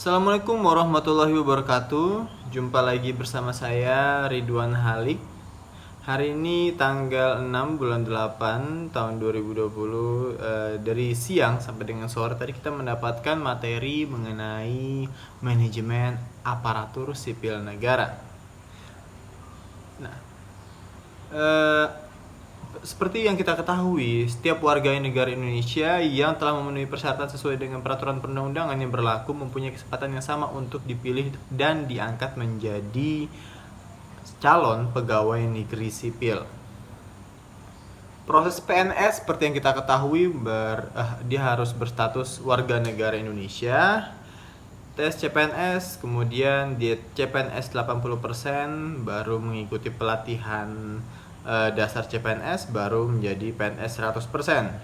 Assalamualaikum warahmatullahi wabarakatuh. Jumpa lagi bersama saya Ridwan Halik. Hari ini tanggal 6 bulan 8 tahun 2020, dari siang sampai dengan sore tadi kita mendapatkan materi mengenai manajemen aparatur sipil negara. Nah, eh, seperti yang kita ketahui, setiap warga negara Indonesia yang telah memenuhi persyaratan sesuai dengan peraturan perundang-undangan yang berlaku mempunyai kesempatan yang sama untuk dipilih dan diangkat menjadi calon pegawai negeri sipil. Proses PNS seperti yang kita ketahui, dia harus berstatus warga negara Indonesia. Tes CPNS, kemudian di CPNS 80%, baru mengikuti pelatihan dasar CPNS, baru menjadi PNS 100%.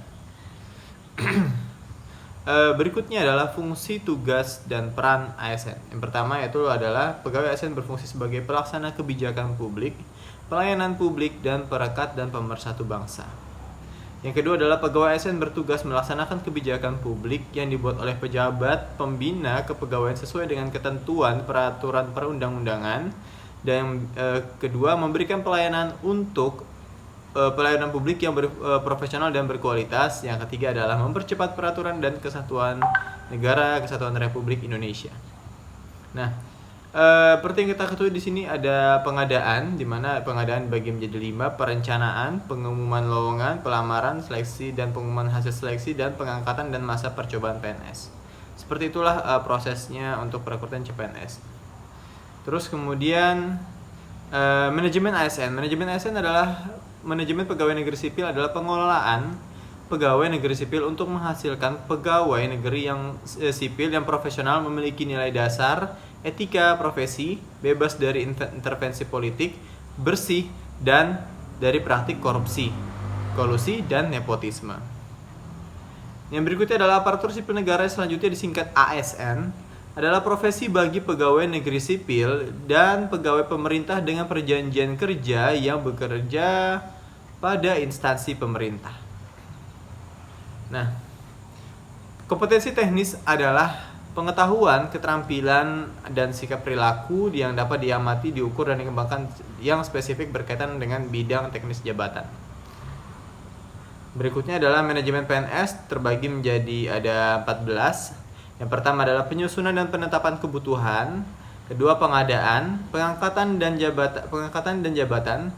Berikutnya adalah fungsi, tugas, dan peran ASN. Yang pertama yaitu adalah pegawai ASN berfungsi sebagai pelaksana kebijakan publik, pelayanan publik, dan perekat dan pemersatu bangsa. Yang kedua adalah pegawai ASN bertugas melaksanakan kebijakan publik yang dibuat oleh pejabat pembina kepegawaian sesuai dengan ketentuan peraturan perundang-undangan. Dan kedua, memberikan pelayanan untuk pelayanan publik yang profesional dan berkualitas. Yang ketiga adalah mempercepat peraturan dan kesatuan negara kesatuan Republik Indonesia. Nah, seperti yang kita ketahui di sini ada pengadaan, di mana pengadaan bagi menjadi 5: perencanaan, pengumuman lowongan, pelamaran, seleksi, dan pengumuman hasil seleksi, dan pengangkatan dan masa percobaan PNS. Seperti itulah prosesnya untuk perekrutan CPNS. Terus kemudian manajemen ASN. Manajemen ASN adalah manajemen pegawai negeri sipil, adalah pengelolaan pegawai negeri sipil untuk menghasilkan pegawai negeri yang sipil yang profesional, memiliki nilai dasar, etika profesi, bebas dari intervensi politik, bersih dan dari praktik korupsi, kolusi, dan nepotisme. Yang berikutnya adalah aparatur sipil negara, selanjutnya disingkat ASN. Adalah profesi bagi pegawai negeri sipil dan pegawai pemerintah dengan perjanjian kerja yang bekerja pada instansi pemerintah. Nah, kompetensi teknis adalah pengetahuan, keterampilan, dan sikap perilaku yang dapat diamati, diukur, dan dikembangkan yang spesifik berkaitan dengan bidang teknis jabatan. Berikutnya adalah manajemen PNS, terbagi menjadi ada 14. Yang pertama adalah penyusunan dan penetapan kebutuhan. Kedua, pengadaan, pengangkatan dan jabatan,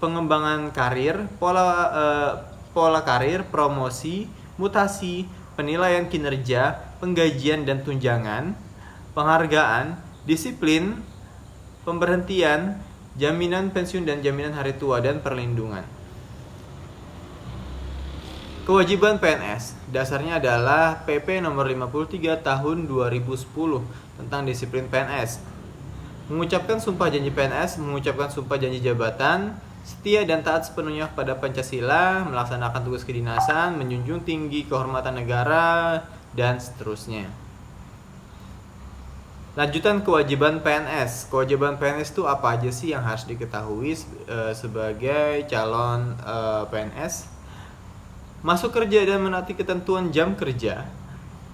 pengembangan karir, pola karir, promosi, mutasi, penilaian kinerja, penggajian dan tunjangan, penghargaan, disiplin, pemberhentian, jaminan pensiun dan jaminan hari tua, dan perlindungan. Kewajiban PNS dasarnya adalah PP nomor 53 tahun 2010 tentang disiplin PNS. Mengucapkan sumpah janji PNS, mengucapkan sumpah janji jabatan, setia dan taat sepenuhnya kepada Pancasila, melaksanakan tugas kedinasan, menjunjung tinggi kehormatan negara, dan seterusnya. Lanjutan kewajiban PNS. Kewajiban PNS itu apa aja sih yang harus diketahui sebagai calon PNS? Masuk kerja dan menaati ketentuan jam kerja,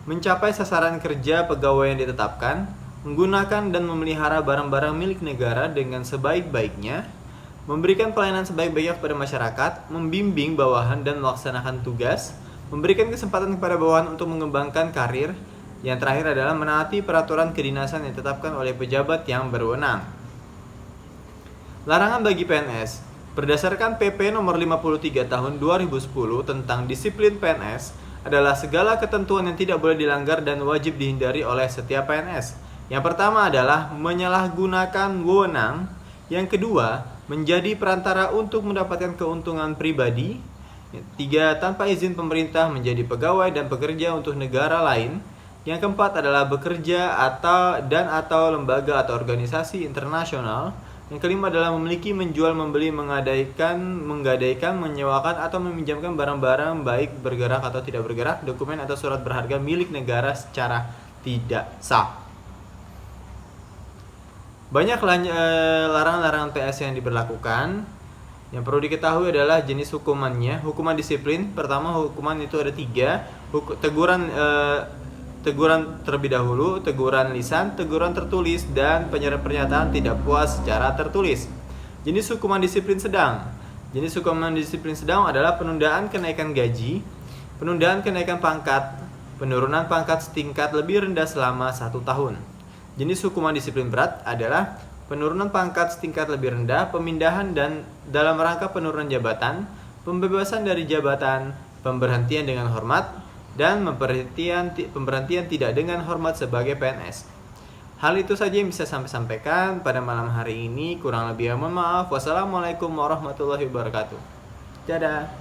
mencapai sasaran kerja pegawai yang ditetapkan, menggunakan dan memelihara barang-barang milik negara dengan sebaik-baiknya, memberikan pelayanan sebaik-baiknya kepada masyarakat, membimbing bawahan dan melaksanakan tugas, memberikan kesempatan kepada bawahan untuk mengembangkan karir. Yang terakhir adalah menaati peraturan kedinasan yang ditetapkan oleh pejabat yang berwenang. Larangan bagi PNS. Berdasarkan PP nomor 53 tahun 2010 tentang disiplin PNS, adalah segala ketentuan yang tidak boleh dilanggar dan wajib dihindari oleh setiap PNS. Yang pertama adalah menyalahgunakan wewenang. Yang kedua, menjadi perantara untuk mendapatkan keuntungan pribadi. Tiga, tanpa izin pemerintah menjadi pegawai dan pekerja untuk negara lain. Yang keempat adalah bekerja atau lembaga atau organisasi internasional. Yang kelima adalah memiliki, menjual, membeli, menggadaikan, menyewakan, atau meminjamkan barang-barang baik bergerak atau tidak bergerak, dokumen atau surat berharga milik negara secara tidak sah. Banyak larangan-larangan PNS yang diberlakukan. Yang perlu diketahui adalah jenis hukumannya. Hukuman disiplin, pertama hukuman itu ada 3. teguran terlebih dahulu, teguran lisan, teguran tertulis, dan penyerahan pernyataan tidak puas secara tertulis. Jenis hukuman disiplin sedang. Jenis hukuman disiplin sedang adalah penundaan kenaikan gaji, penundaan kenaikan pangkat, penurunan pangkat setingkat lebih rendah selama 1 tahun. Jenis hukuman disiplin berat adalah penurunan pangkat setingkat lebih rendah, pemindahan dan dalam rangka penurunan jabatan, pembebasan dari jabatan, pemberhentian dengan hormat, dan pemberhentian tidak dengan hormat sebagai PNS. Hal itu saja yang bisa saya sampaikan pada malam hari ini. Kurang lebih mohon maaf. Wassalamualaikum warahmatullahi wabarakatuh. Dadah.